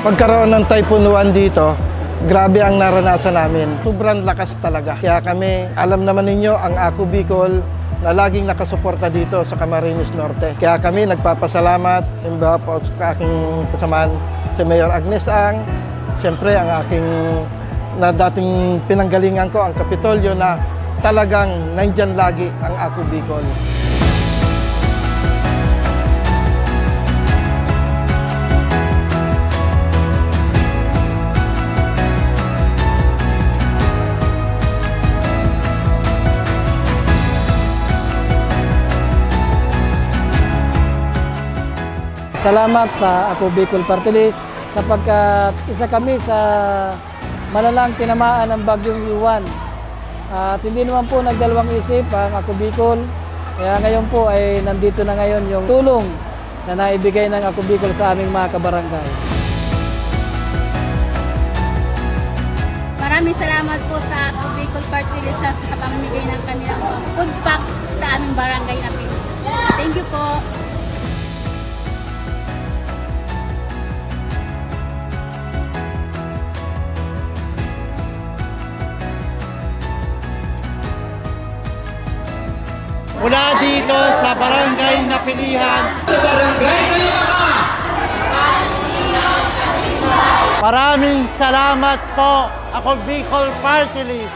Pagkaroon ng Typhoon 1 dito, grabe ang naranasan namin. Sobrang lakas talaga. Kaya kami, alam naman ninyo, ang Ako Bicol na laging nakasuporta dito sa Camarines Norte. Kaya kami nagpapasalamat, imbawa po sa aking kasamaan, si Mayor Agnes Ang, siyempre ang aking na dating pinanggalingan ko, ang Kapitolyo, na talagang nandyan lagi ang Ako Bicol. Salamat sa Ako Bicol Party List sapagkat isa kami sa malalang tinamaan ng bagyong Iwan. At hindi naman po nagdalawang isip ang Ako Bicol. Kaya ngayon po ay nandito na ngayon yung tulong na naibigay ng Ako Bicol sa aming mga kabarangay. Maraming salamat po sa Ako Bicol Party List sa pamimigay ng kanilang food pack sa aming barangay na Pino. Thank you po. Mula dito sa Barangay Napilihan, sa Barangay Kalimaka. Maraming salamat po, Ako Bicol Party List.